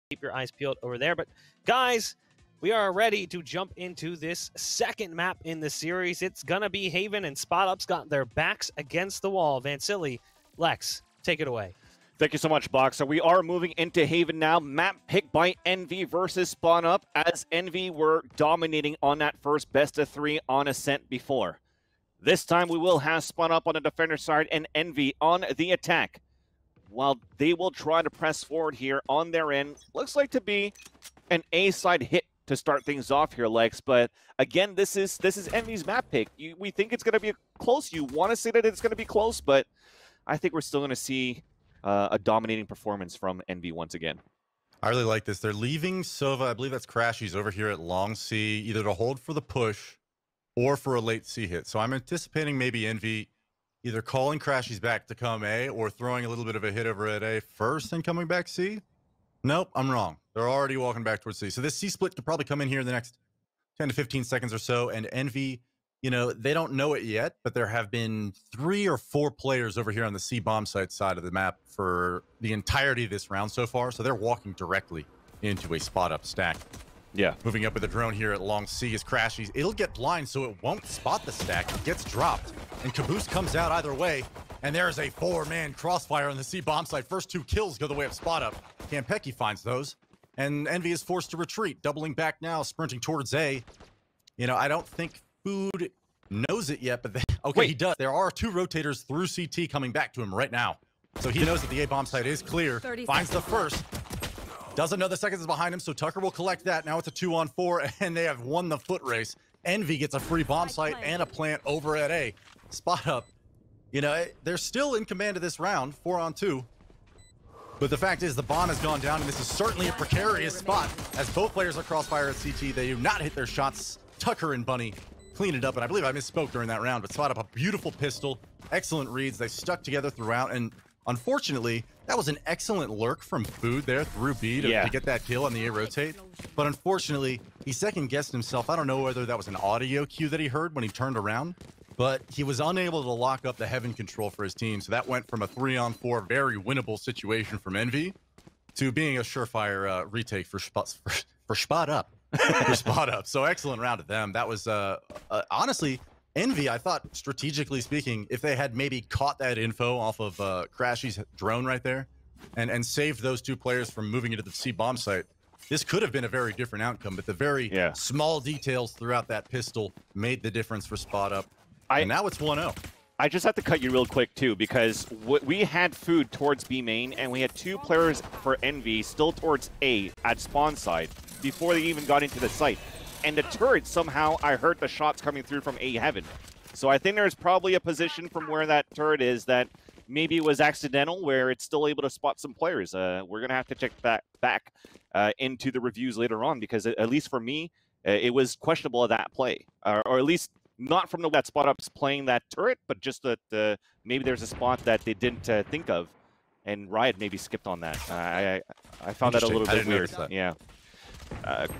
keep your eyes peeled over there. But guys, we are ready to jump into this second map in the series. It's gonna be Haven, and Spot Up's got their backs against the wall. Vansili, Lex, take it away. Thank you so much, Boxer. We are moving into Haven now. Map picked by Envy versus Spawn Up, as Envy were dominating on that first best of 3 on Ascent before. This time we will have Spawn Up on the defender side and Envy on the attack. While they will try to press forward here on their end. Looks like to be an A-side hit to start things off here, Lex. But again, this is Envy's map pick. We think it's going to be close. You want to say that it's going to be close, but I think we're still going to see a dominating performance from Envy once again. I really like this. They're leaving Sova, I believe that's crashies, over here at long C, either to hold for the push or for a late C hit. So I'm anticipating maybe Envy either calling crashies back to come A or throwing a little bit of a hit over at A first and coming back C. Nope, I'm wrong. They're already walking back towards C. So this C split could probably come in here in the next 10 to 15 seconds or so. And Envy, you know, they don't know it yet, but there have been 3 or 4 players over here on the C bomb site side of the map for the entirety of this round so far. So they're walking directly into a spot up stack. Yeah. Moving up with the drone here at long C is crashies. It'll get blind, so it won't spot the stack. It gets dropped, and Caboose comes out either way. And there's a 4-man crossfire on the C bomb site. First 2 kills go the way of Spot Up. Kanpeki finds those, and Envy is forced to retreat. Doubling back now, sprinting towards A. You know, I don't think Food knows it yet, but okay, wait, he does. There are 2 rotators through CT coming back to him right now. So he knows that the A bomb site is clear. Finds the first. Doesn't know the second is behind him, so Tucker will collect that. Now it's a 2-on-4, and they have won the foot race. Envy gets a free bomb site and a plant over at A. Spot Up, you know, they're still in command of this round, 4-on-2. But the fact is, the bomb has gone down, and this is certainly a precarious spot. As both players are crossfire at CT, they do not hit their shots. Tucker and Bunny clean it up, and I believe I misspoke during that round, but Spot Up a beautiful pistol, excellent reads. They stuck together throughout, and unfortunately, that was an excellent lurk from Food there through B to get that kill on the A rotate. But unfortunately, he second-guessed himself. I don't know whether that was an audio cue that he heard when he turned around, but he was unable to lock up the heaven control for his team. So that went from a 3-on-4, very winnable situation from Envy to being a surefire retake for Spot Up. For Spot Up. So excellent round of them. That was honestly, Envy, I thought, strategically speaking, if they had maybe caught that info off of Crashy's drone right there and saved those 2 players from moving into the C bomb site, this could have been a very different outcome. But the very small details throughout that pistol made the difference for Spot Up. And now it's 1-0. I just have to cut you real quick, too, because we had Food towards B main, and we had 2 players for Envy still towards A at spawn side before they even got into the site. And the turret, somehow, I heard the shots coming through from A heaven. So I think there's probably a position from where that turret is that maybe it was accidental, where it's still able to spot some players. We're going to have to check that back into the reviews later on, because at least for me, it was questionable of that play. Or at least not from that Spot Up's playing that turret, but just that maybe there's a spot that they didn't think of. And Riot maybe skipped on that. I found that a little bit weird. Yeah.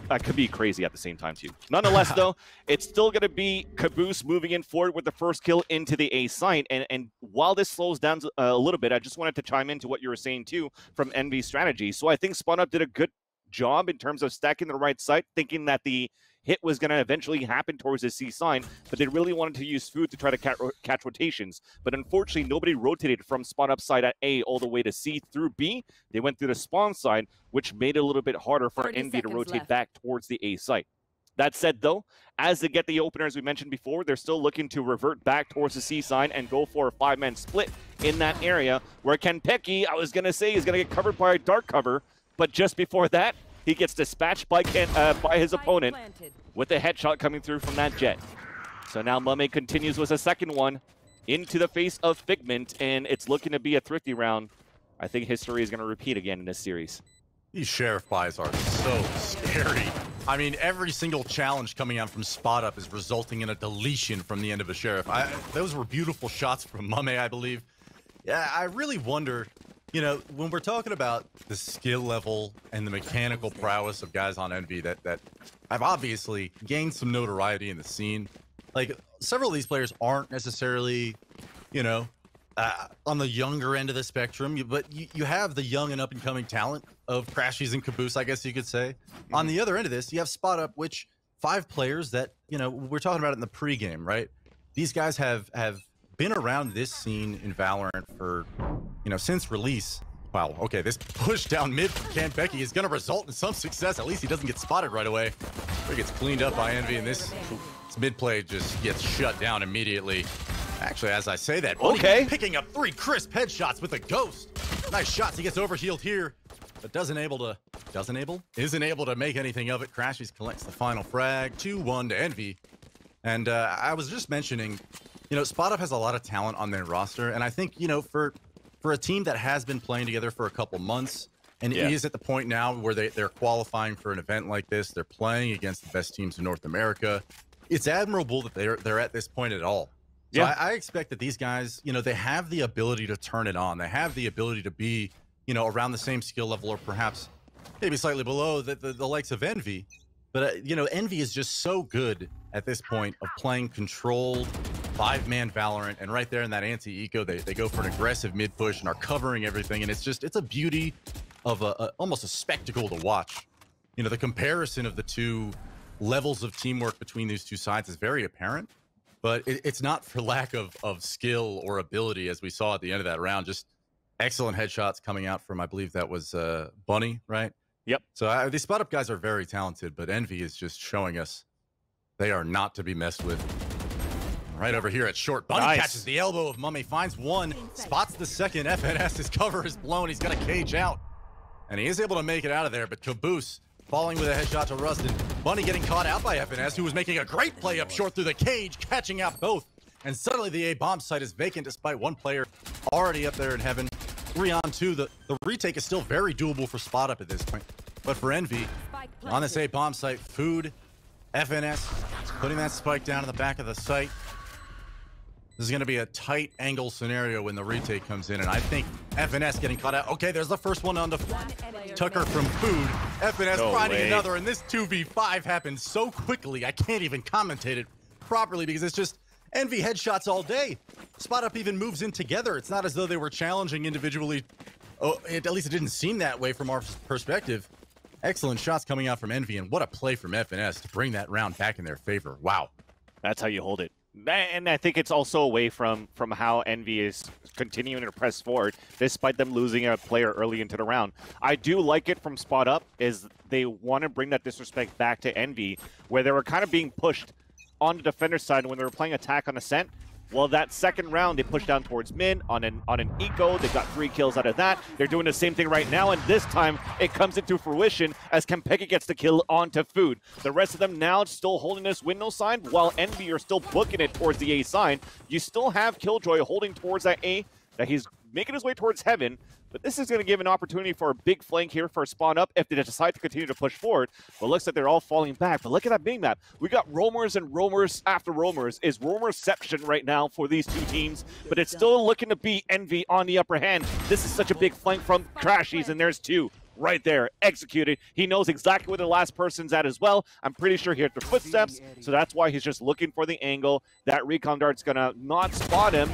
I could be crazy at the same time too. Nonetheless, though, it's still going to be Caboose moving in forward with the first kill into the A site. And while this slows down a little bit, I just wanted to chime into what you were saying too from Envy's strategy. So I think Spawn Up did a good job in terms of stacking the right site, thinking that the hit was going to eventually happen towards the C sign, but they really wanted to use Food to try to catch rotations. But unfortunately, nobody rotated from Spawn Up side at A all the way to C through B. They went through the spawn side, which made it a little bit harder for Envy to rotate back towards the A site. That said, though, as they get the opener, as we mentioned before, they're still looking to revert back towards the C side and go for a 5-man split in that area, where Kanpeki, I was going to say, is going to get covered by a dark cover, but just before that, he gets dispatched by his opponent with a headshot coming through from that Jett. So now mummAy continues with a second one into the face of Figment, and it's looking to be a thrifty round. I think history is going to repeat again in this series. These Sheriff buys are so scary. I mean, every single challenge coming out from Spot Up is resulting in a deletion from the end of a Sheriff. Those were beautiful shots from mummAy, I believe. Yeah, I really wonder, you know, when we're talking about the skill level and the mechanical prowess of guys on Envy that have obviously gained some notoriety in the scene, like, several of these players aren't necessarily, you know, on the younger end of the spectrum, but you have the young and up-and-coming talent of crashies and kaboose, I guess you could say. On the other end of this, you have Spot Up, which 5 players that, you know, we're talking about it in the pregame, right? These guys have been around this scene in Valorant for, you know, since release. Wow, okay, this push down mid from Kanpeki is going to result in some success. At least he doesn't get spotted right away. He gets cleaned up by Envy, and this mid play just gets shut down immediately. Actually, as I say that, okay, picking up 3 crisp headshots with a ghost. Nice shots. He gets overhealed here, but isn't able to make anything of it. crashies collects the final frag, 2-1 to Envy. And I was just mentioning, you know, Spot Up has a lot of talent on their roster, and I think, you know, for a team that has been playing together for a couple months, and it is at the point now where they're qualifying for an event like this, they're playing against the best teams in North America. It's admirable that they're at this point at all. So I expect that these guys, you know, they have the ability to turn it on. They have the ability to be, you know, around the same skill level or perhaps maybe slightly below the likes of Envy. But, you know, Envy is just so good at this point of playing controlled 5-man Valorant, and right there in that anti-eco, they go for an aggressive mid-push and are covering everything, and it's a beauty of almost a spectacle to watch. You know, the comparison of the 2 levels of teamwork between these 2 sides is very apparent, but it's not for lack of skill or ability, as we saw at the end of that round. Just excellent headshots coming out from, I believe that was Bunny, right? Yep. So these Spot Up guys are very talented, but Envy is just showing us they are not to be messed with. Right over here at short, Bunny catches the elbow of mummAy, finds one, spots the second. FNS, his cover is blown. He's got a cage out, and he is able to make it out of there, but kaboose falling with a headshot to Rustun. Bunny getting caught out by FNS, who was making a great play up short through the cage, catching out both. And suddenly the A bomb site is vacant despite 1 player already up there in heaven. 3-on-2. The retake is still very doable for Spot Up at this point. But for Envy, on this A bomb site, Food, FNS, putting that spike down in the back of the site. This is going to be a tight angle scenario when the retake comes in, and I think FNS getting caught out. Okay, there's the first one on the Tucker from Food. FNS finding another, and this 2v5 happened so quickly, I can't even commentate it properly because it's just Envy headshots all day. Spot Up even moves in together. It's not as though they were challenging individually. Oh, at least it didn't seem that way from our perspective. Excellent shots coming out from Envy, and what a play from FNS to bring that round back in their favor. Wow. That's how you hold it. And I think it's also away from how Envy is continuing to press forward, despite them losing a player early into the round. I do like it from Spot Up, is they want to bring that disrespect back to Envy, where they were kind of being pushed on the defender side when they were playing attack on Ascent. Well, that second round, they pushed down towards mid on an eco. They got 3 kills out of that. They're doing the same thing right now, and this time it comes into fruition as Kanpeki gets the kill onto Food. The rest of them now still holding this window side, while Envy are still booking it towards the A side. You still have Killjoy holding towards that A, that he's making his way towards heaven, but this is going to give an opportunity for a big flank here for a Spot Up if they decide to continue to push forward. But it looks like they're all falling back. But look at that big map. We got roamers and roamers after roamers. Is roamerception right now for these 2 teams, but it's still looking to be Envy on the upper hand. This is such a big flank from crashies, and there's 2 right there, executed. He knows exactly where the last person's at as well. I'm pretty sure he heard their footsteps, so that's why he's just looking for the angle. That recon dart's gonna not spot him,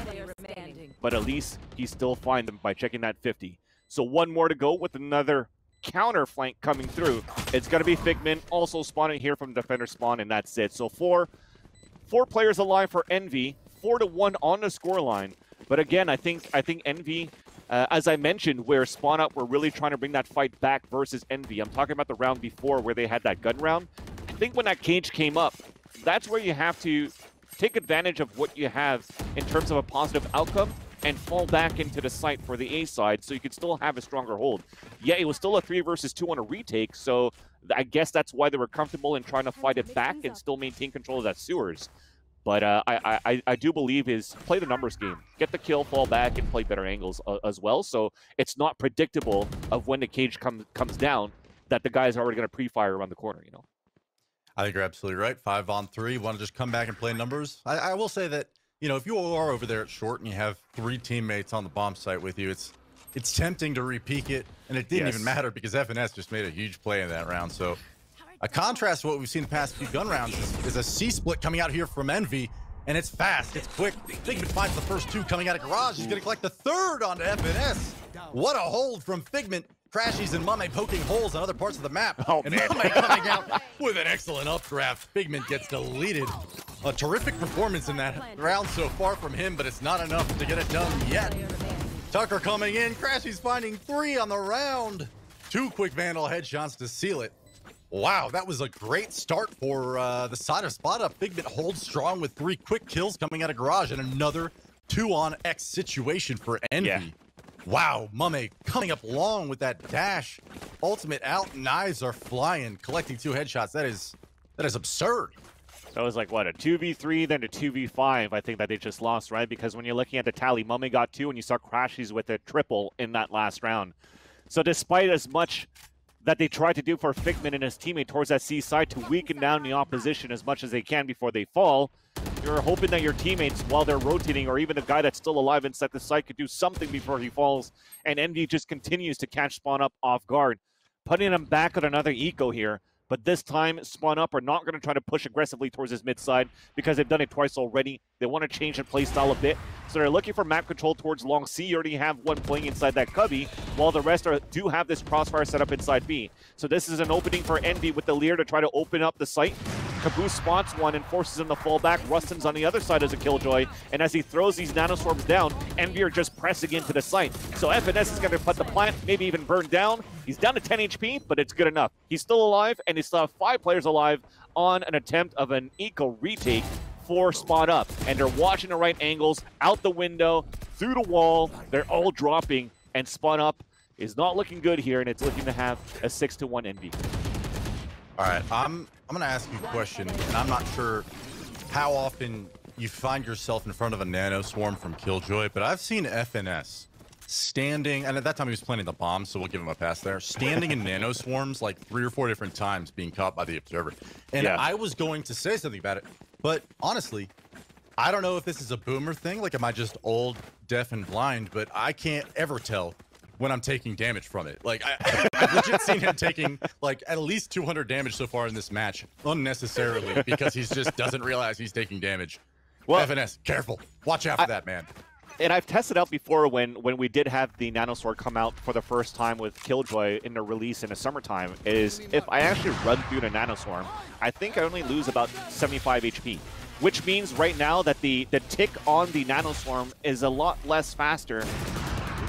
but at least he still find them by checking that 50. So 1 more to go with another counter flank coming through. It's gonna be Figment also spawning here from defender spawn, and that's it. So four players alive for Envy, 4-1 on the scoreline. But again, I think Envy, as I mentioned, where Spawn Up were really trying to bring that fight back versus Envy. I'm talking about the round before where they had that gun round. I think when that cage came up, that's where you have to take advantage of what you have in terms of a positive outcome and fall back into the site for the A side so you could still have a stronger hold. Yeah, it was still a 3 versus 2 on a retake, so I guess that's why they were comfortable in trying to fight it back and still maintain control of that sewers. But I do believe is play the numbers game. Get the kill, fall back, and play better angles as well. So it's not predictable of when the cage comes down that the guy's already going to pre-fire around the corner, you know? I think you're absolutely right. 5-on-3. Want to just come back and play numbers? I will say that, you know, if you are over there at short and you have 3 teammates on the bomb site with you, it's tempting to re-peek it, and it didn't even matter because FNS just made a huge play in that round. So a contrast to what we've seen the past few gun rounds is a C-split coming out here from Envy. and it's fast, it's quick. Figment finds the first two coming out of garage. He's gonna collect the third onto FNS. What a hold from Figment. Crashies and mummAy poking holes on other parts of the map. Oh, and man. mummAy coming out with an excellent updraft. Figment gets deleted. A terrific performance in that round so far from him, but it's not enough to get it done yet. Tucker coming in. Crashies finding 3 on the round. 2 quick Vandal headshots to seal it. Wow, that was a great start for the side of Spot Up. Figment holds strong with 3 quick kills coming out of garage and another 2-on-X situation for Envy. Yeah. Wow, mummAy coming up long with that dash. Ultimate out, knives are flying, collecting 2 headshots. That is absurd. So it was like, what, a 2v3, then a 2v5, I think, that they just lost, right? Because when you're looking at the tally, mummAy got 2, and you saw crashies with a triple in that last round. So despite as much that they tried to do for Figment and his teammate towards that C side to weaken down the opposition as much as they can before they fall, you're hoping that your teammates, while they're rotating, or even the guy that's still alive inside the site, could do something before he falls. And Envy just continues to catch Spawn Up off guard, putting him back on another eco here. But this time, Spawn Up are not going to try to push aggressively towards his mid side because they've done it twice already. They want to change the play style a bit. So they're looking for map control towards long C. You already have one playing inside that cubby, while the rest do have this crossfire set up inside B. So this is an opening for Envy with the Lear to try to open up the site. Kaboose spots one and forces him to fall back. Rustun's on the other side as a Killjoy, and as he throws these nanoswarms down, Envy are just pressing into the site. So FNS is going to put the plant, maybe even burn down. He's down to 10 HP, but it's good enough. He's still alive, and they still have 5 players alive on an attempt of an eco retake for Spot Up. And they're watching the right angles, out the window, through the wall. They're all dropping, and Spot Up is not looking good here, and it's looking to have a 6-1 Envy. All right, I'm gonna ask you a question, and I'm not sure how often you find yourself in front of a nano swarm from Killjoy, but I've seen FNS standing, and at that time he was planting the bomb, so we'll give him a pass there, standing in nano swarms like 3 or 4 different times being caught by the observer. And Yeah. I was going to say something about it, but honestly, I don't know if this is a boomer thing, like am I just old, deaf, and blind, but I can't ever tell when I'm taking damage from it. Like, I've legit seen him taking, like, at least 200 damage so far in this match, unnecessarily, because he just doesn't realize he's taking damage. Well, FNS, careful. Watch out for that, man. And I've tested out before when we did have the nanosword come out for the first time with Killjoy in the release in the summertime, is if I actually run through the nanoswarm, I think I only lose about 75 HP. Which means right now that the tick on the nanoswarm is a lot less faster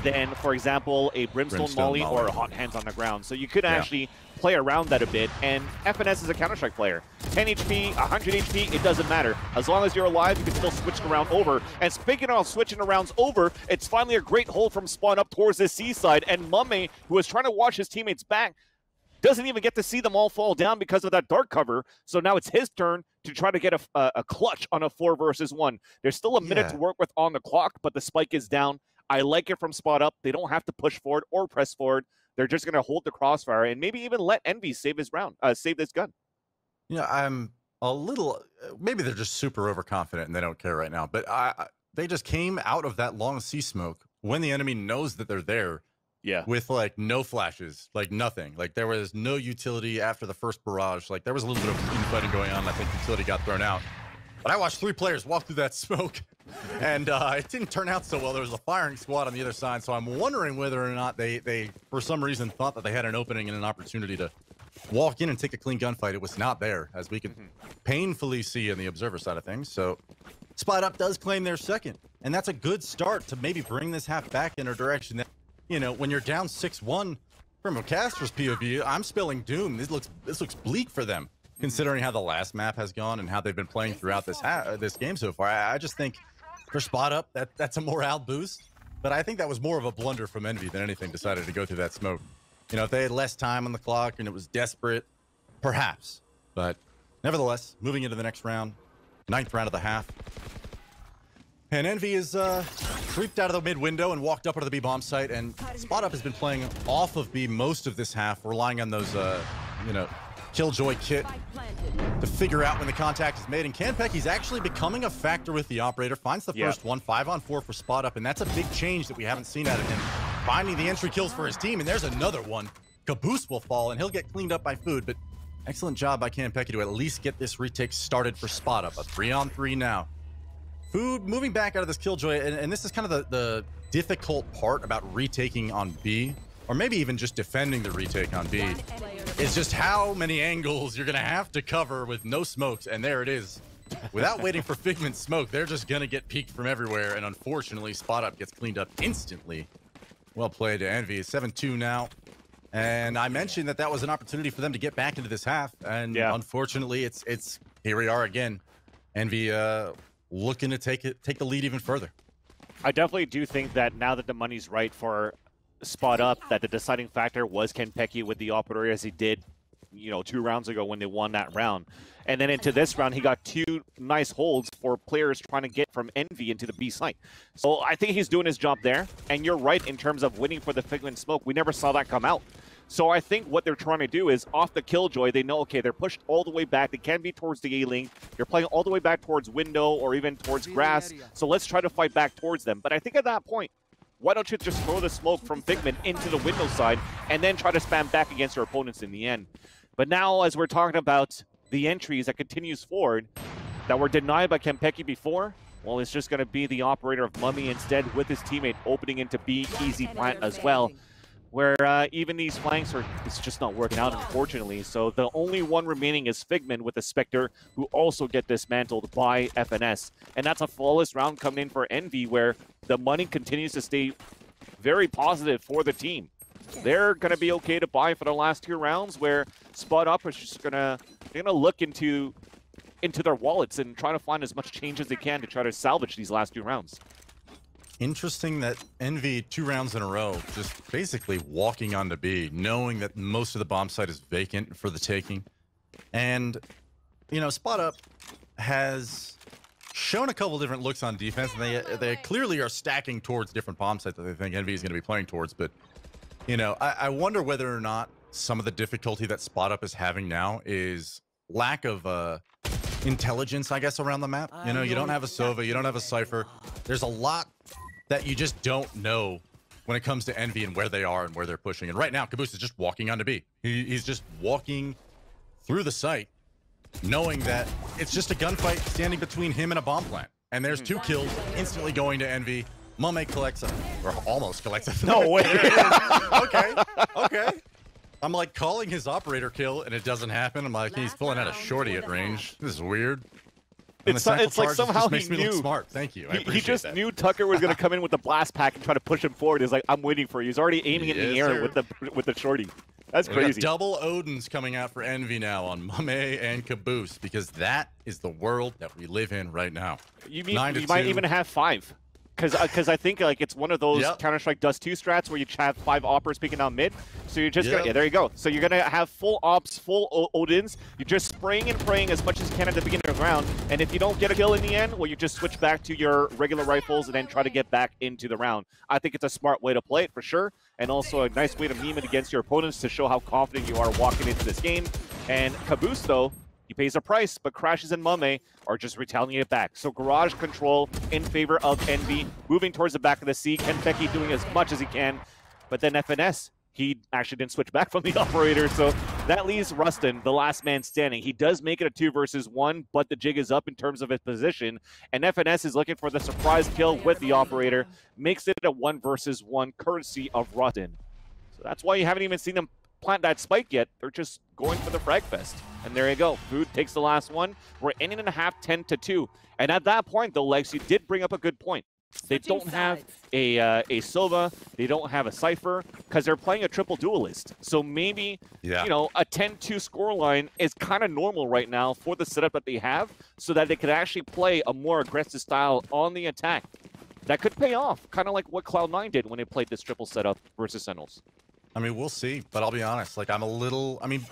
than, for example, a Brimstone Molly or a Hot Hands on the ground. So you could actually play around that a bit, and FNS is a Counter-Strike player. 10 HP, 100 HP, it doesn't matter. As long as you're alive, you can still switch the round over. And speaking of switching the rounds over, it's finally a great hold from Spawn Up towards the C side, and mummAy, who was trying to watch his teammates back, doesn't even get to see them all fall down because of that dark cover. So now it's his turn to try to get a clutch on a 4 versus 1. There's still a minute to work with on the clock, but the spike is down. I like it from Spot Up. They don't have to push forward or press forward. They're just going to hold the crossfire and maybe even let Envy save his round, save this gun. Yeah, I'm a little, maybe they're just super overconfident and they don't care right now, but they just came out of that long C smoke when the enemy knows that they're there. Yeah. With like no flashes, like nothing. Like there was no utility after the first barrage. Like there was a little bit of infighting going on. I think utility got thrown out. But I watched 3 players walk through that smoke, and it didn't turn out so well. There was a firing squad on the other side, so I'm wondering whether or not they for some reason, thought that they had an opening and an opportunity to walk in and take a clean gunfight. It was not there, as we can painfully see in the observer side of things. So Spot Up does claim their second, and that's a good start to maybe bring this half back in a direction that, you know, when you're down 6-1 from a caster's POV, I'm spelling doom. This looks bleak for them, considering how the last map has gone and how they've been playing throughout this game so far. I just think for Spot Up, that's a morale boost. But I think that was more of a blunder from Envy than anything, decided to go through that smoke. You know, if they had less time on the clock and it was desperate, perhaps. But nevertheless, moving into the next round, 9th round of the half. And Envy is creeped out of the mid window and walked up onto the B bomb site. And Spot Up has been playing off of B most of this half, relying on those, you know, Killjoy kit to figure out when the contact is made. And Kanpeki's actually becoming a factor with the operator. Finds the first one, 5-on-4 for Spot Up, and that's a big change that we haven't seen out of him. Finding the entry kills for his team, and there's another one. Kaboose will fall, and he'll get cleaned up by Food, but excellent job by Kanpeki to at least get this retake started for Spot Up. A 3-on-3 now. Food moving back out of this Killjoy, and this is kind of the difficult part about retaking on B, or maybe even just defending the retake on B, is just how many angles you're going to have to cover with no smokes, and there it is. Without waiting for Figment smoke, they're just going to get peeked from everywhere, and unfortunately, Spot Up gets cleaned up instantly. Well played to Envy. 7-2 now. And I mentioned that was an opportunity for them to get back into this half, and unfortunately, it's here we are again. Envy looking to take the lead even further. I definitely do think that now that the money's right for Spot Up, that the deciding factor was Kanpeki with the operator, as he did, 2 rounds ago when they won that round. And then into this round, he got 2 nice holds for players trying to get from Envy into the B site. So I think he's doing his job there. And you're right in terms of winning for the Figment smoke. We never saw that come out. So I think what they're trying to do is off the Killjoy, they know, okay, they're pushed all the way back. They can be towards the A-link. You're playing all the way back towards window or even towards grass. So let's try to fight back towards them. But I think at that point, why don't you just throw the smoke from Figment into the window side and then try to spam back against your opponents in the end. But now, as we're talking about the entries that continues forward that were denied by Kanpeki before, well, it's just going to be the operator of mummAy instead with his teammate opening into B, easy plant as well, where even these flanks it's just not working out, unfortunately. So the only one remaining is Figment with the Spectre, who also get dismantled by FNS. And that's a flawless round coming in for Envy, where the money continues to stay very positive for the team. They're going to be okay to buy for the last 2 rounds, where Spot Up is just they're gonna look into their wallets and try to find as much change as they can to try to salvage these last 2 rounds. Interesting that Envy 2 rounds in a row, just basically walking onto B, knowing that most of the bomb site is vacant for the taking. And, Spot Up has shown a couple different looks on defense, and they clearly are stacking towards different bomb sites that they think Envy is going to be playing towards. But, I wonder whether or not some of the difficulty that Spot Up is having now is lack of intelligence, I guess, around the map. You don't have a Sova, you don't have a Cypher. There's a lot that you just don't know when it comes to Envy and where they are and where they're pushing. And right now, kaboose is just walking onto B. He's just walking through the site, knowing that it's just a gunfight standing between him and a bomb plant. And there's 2 kills instantly going to Envy. mummAy collects or almost collects No way. Okay. I'm like calling his operator kill, and it doesn't happen. I'm like, he's pulling out a shorty at range. This is weird. And it's like somehow makes he me knew. look smart. Thank you. He just knew Tucker was going to come in with the blast pack and try to push him forward. He's like, I'm waiting for you. He's already aiming in the air with the shorty. That's crazy. Double Odins coming out for Envy now on mummAy and kaboose, because that is the world that we live in right now. You might even have 5. Because I think it's one of those Counter-Strike Dust 2 strats where you have 5 oppers peeking out mid. So you're just gonna, there you go. So you're gonna have full ops, full Odins. You're just spraying and praying as much as you can at the beginning of the round. And if you don't get a kill in the end, well, you just switch back to your regular rifles and then try to get back into the round. I think it's a smart way to play it for sure, and also a nice way to meme it against your opponents to show how confident you are walking into this game. And kaboose, though, he pays a price, but crashies and mummAy are just retaliating it back. So garage control in favor of Envy, moving towards the back of the C. Kanpeki doing as much as he can, but then FNS, he actually didn't switch back from the operator, so that leaves Rustun, the last man standing. He does make it a 2 versus 1, but the jig is up in terms of his position, and FNS is looking for the surprise kill with the operator, makes it a 1 versus 1 courtesy of Rustun. So that's why you haven't even seen them plant that spike yet. They're just going for the frag fest. And there you go. Food takes the last one. We're inning and a half, 10-2. And at that point, though, Legs, you did bring up a good point. They don't have a Sova. They don't have a Cypher because they're playing a triple duelist. So maybe, a 10-2 scoreline is kind of normal right now for the setup that they have, so that they could actually play a more aggressive style on the attack. That could pay off, kind of like what Cloud9 did when they played this triple setup versus Sentinels. I mean, we'll see, but I'll be honest,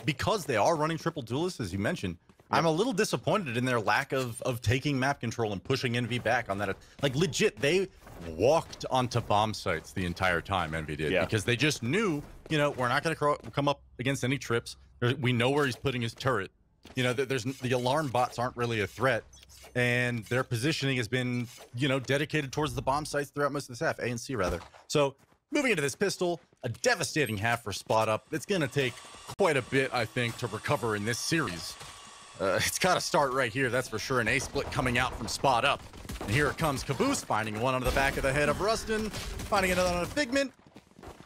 because they are running triple duelists, as you mentioned, I'm a little disappointed in their lack of taking map control and pushing Envy back on that. Like, legit, they walked onto bomb sites the entire time, Envy did, because they just knew, we're not going to come up against any trips. We know where he's putting his turret. The alarm bots aren't really a threat, and their positioning has been, dedicated towards the bomb sites throughout most of this half, A and C, rather. So, moving into this pistol, a devastating half for Spot Up. It's going to take quite a bit, I think, to recover in this series. It's got to start right here, that's for sure. An A split coming out from Spot Up. And here it comes Caboose, finding one on the back of the head of Rustun, finding another on a Figment.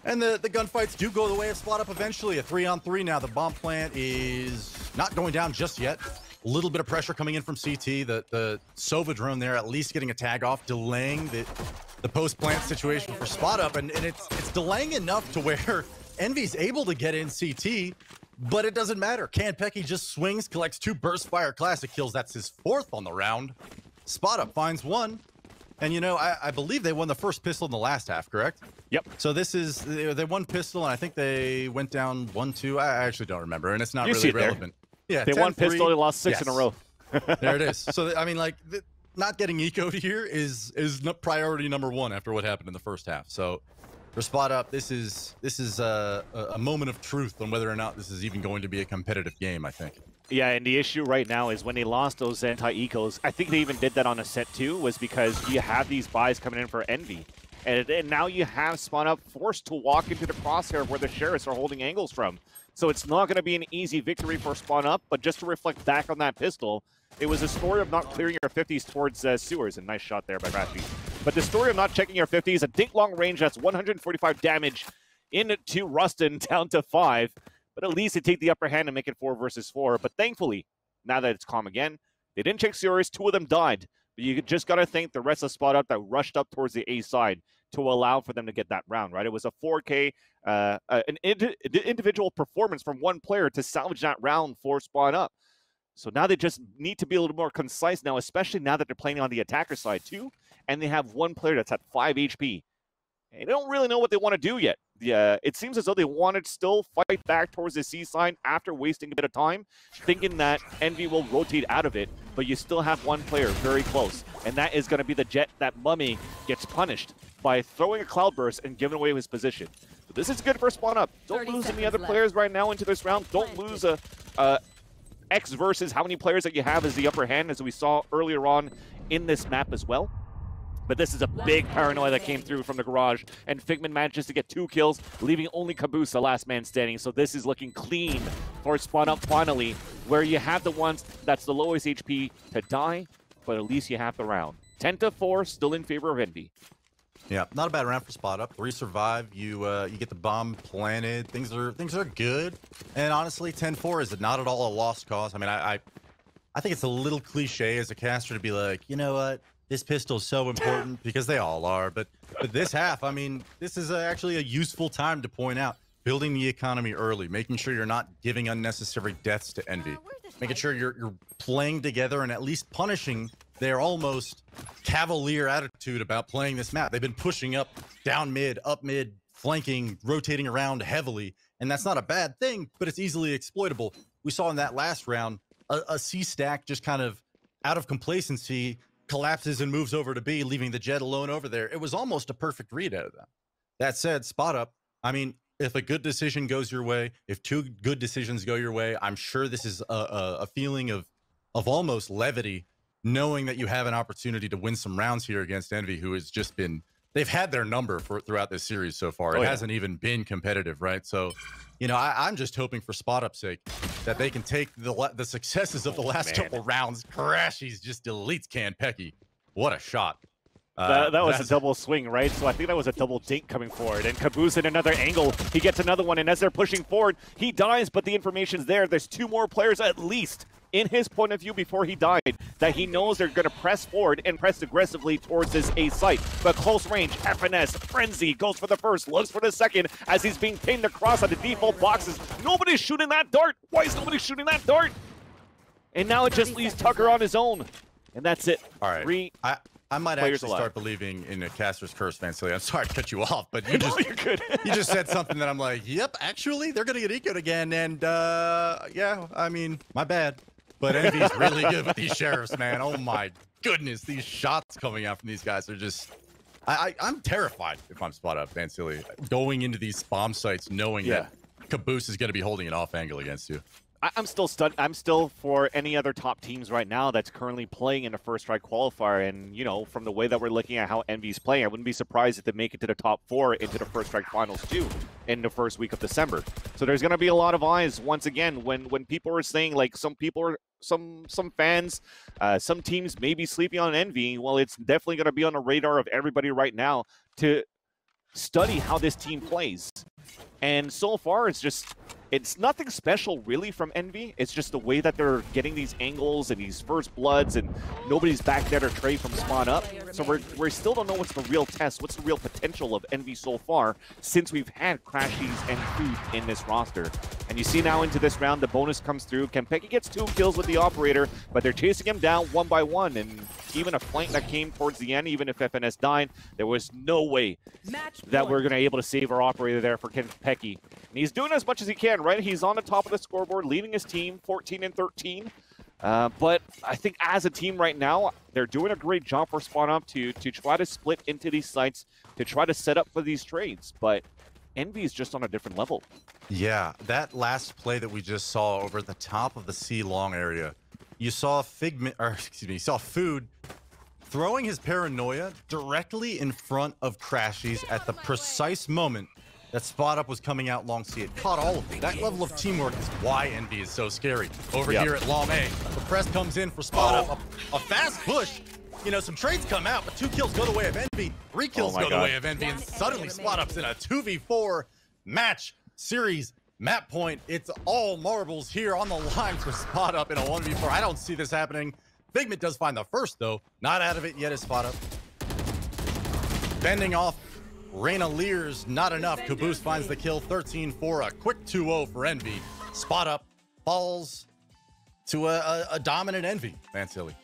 And the gunfights do go the way of Spot Up eventually. A 3-on-3 now. The bomb plant is not going down just yet. A little bit of pressure coming in from CT. The Sova drone there at least getting a tag off, delaying the post-plant situation for Spot Up. And it's delaying enough to where Envy's able to get in CT, but it doesn't matter. Kanpeki just swings, collects 2 burst fire classic kills. That's his 4th on the round. Spot Up finds 1. And, you know, I believe they won the first pistol in the last half, correct? Yep. So this is, they won pistol, and I think they went down 1-2. I actually don't remember, and it's not really relevant. Yeah, they won pistol, they lost 6 in a row. There it is. So, I mean, like, not getting ecoed here is priority number 1 after what happened in the first half. So for Spot Up, this is a moment of truth on whether or not this is even going to be a competitive game, I think. Yeah, and the issue right now is when they lost those anti-ecos, I think they even did that on a set too, was because you have these buys coming in for Envy. And now you have Spot Up forced to walk into the crosshair where the Sheriffs are holding angles from. So it's not going to be an easy victory for Spot Up, but just to reflect back on that pistol, it was a story of not clearing your 50s towards sewers. A nice shot there by Crashies. But the story of not checking your 50s, a dink long range, that's 145 damage into Rustun down to 5. But at least they take the upper hand and make it 4 versus 4. But thankfully, now that it's calm again, they didn't check Sewers. 2 of them died. But you just got to thank the rest of Spot Up that rushed up towards the A side to allow for them to get that round, right? It was a 4K, an individual performance from one player to salvage that round for Spot Up. So now they just need to be a little more concise now, especially now that they're playing on the attacker side too. And they have one player that's at 5 HP. And they don't really know what they want to do yet. It seems as though they want to still fight back towards the C side after wasting a bit of time, thinking that Envy will rotate out of it, but you still have one player very close, and that is going to be the Jett that mummAy gets punished by throwing a cloudburst and giving away his position. So this is good for Spot Up. Don't lose any other players right now into this round. Don't lose a X versus how many players that you have as the upper hand, as we saw earlier on in this map as well. But this is a big paranoia that came through from the garage, and Figment manages to get 2 kills, leaving only Caboose the last man standing. So this is looking clean for Spot Up finally, where you have the ones that's the lowest HP to die, but at least you have the round. 10-4, still in favor of Envy. Yeah, not a bad round for Spot Up. 3 survive. You get the bomb planted. Things are good. And honestly, 10-4 is not at all a lost cause. I mean, I think it's a little cliche as a caster to be like, you know what? This pistol is so important, because they all are. But this half, I mean, this is actually a useful time to point out. Building the economy early, making sure you're not giving unnecessary deaths to Envy. Making sure you're playing together and at least punishing their almost cavalier attitude about playing this map. They've been pushing up, down mid, up mid, flanking, rotating around heavily. And that's not a bad thing, but it's easily exploitable. We saw in that last round, a C stack just kind of out of complacency collapses and moves over to B, leaving the Jett alone over there. It was almost a perfect read out of them. That said, Spot Up, I mean, if a good decision goes your way, if 2 good decisions go your way, I'm sure this is a feeling of almost levity, knowing that you have an opportunity to win some rounds here against Envy, who has just been, they've had their number throughout this series so far. It hasn't even been competitive, right? So, you know, I'm just hoping for Spot Up's sake that they can take the successes of the last couple rounds. Crashies just deletes Kanpeki. What a shot. That was a double swing, right? So I think that was a double dink coming forward. And Caboose in another angle. He gets another one, and as they're pushing forward, he dies, but the information's there. There's 2 more players at least in his point of view before he died that he knows they're going to press forward and press aggressively towards this A site. But close range, FNS, Frenzy goes for the first, looks for the second as he's being pinned across on the default boxes. Nobody's shooting that dart. Why is nobody shooting that dart? And now it just leaves Tucker on his own. And that's it. All right. 3 I might players actually alive. start believing in a caster's curse, Vansily. I'm sorry to cut you off, but you just, you're good. you just said something that I'm like, yep, actually, they're going to get ecoed again. And yeah, I mean, my bad. But Envy's really good with these Sheriffs, man. Oh my goodness, these shots coming out from these guys are just... I'm terrified if I'm Spot Up, Vansily, going into these bomb sites knowing that Caboose is going to be holding an off angle against you. I'm still stunned. I'm still for any other top teams right now that's currently playing in a first strike qualifier. And, you know, from the way that we're looking at how Envy's playing, I wouldn't be surprised if they make it to the top 4 into the first strike finals too in the first week of December. So there's going to be a lot of eyes once again when people are saying, like, some people are fans, some teams may be sleeping on Envy. Well, it's definitely going to be on the radar of everybody right now to study how this team plays. And so far, it's nothing special really from Envy. It's just the way that they're getting these angles and these first bloods, and nobody's back there to trade from spawn up. So we still don't know what's the real test, what's the real potential of Envy so far, since we've had crashies and food in this roster. And you see now into this round, the bonus comes through. Kanpeki gets 2 kills with the operator, but they're chasing him down one by one. And even a flank that came towards the end, even if FNS died, there was no way that we're going to be able to save our operator there for Kanpeki. And he's doing as much as he can, right? He's on the top of the scoreboard, leading his team 14-13. But I think as a team right now, they're doing a great job for Spawn Up to try to split into these sites, to try to set up for these trades. But Envy is just on a different level. Yeah, that last play that we just saw over the top of the C long area, you saw you saw Food throwing his paranoia directly in front of crashies at the precise moment that Spot Up was coming out long C. It caught all of them. That level of teamwork is why Envy is so scary. Over here at long A, the press comes in for Spot Up. A fast push. You know, some trades come out, but 2 kills go the way of Envy. 3 kills go the way of Envy, and suddenly Spot Up's in a 2v4 match series map point. It's all marbles here on the line for Spot Up in a 1v4. I don't see this happening. Figment does find the first, though. Not out of it yet is Spot Up. Bending off Reyna leers, not enough. Kaboose finds the kill, 13-4, a quick 2-0 for Envy. Spot Up falls to a dominant Envy, Vansilli.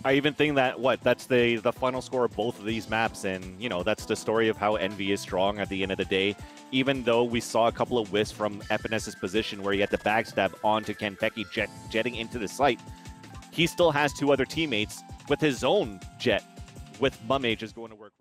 I even think that, that's the final score of both of these maps, and, you know, that's the story of how Envy is strong at the end of the day. Even though we saw a couple of whiffs from FNS's position where he had to backstab onto Kanpeki jetting into the site, he still has 2 other teammates with his own Jett, with mummAy just going to work.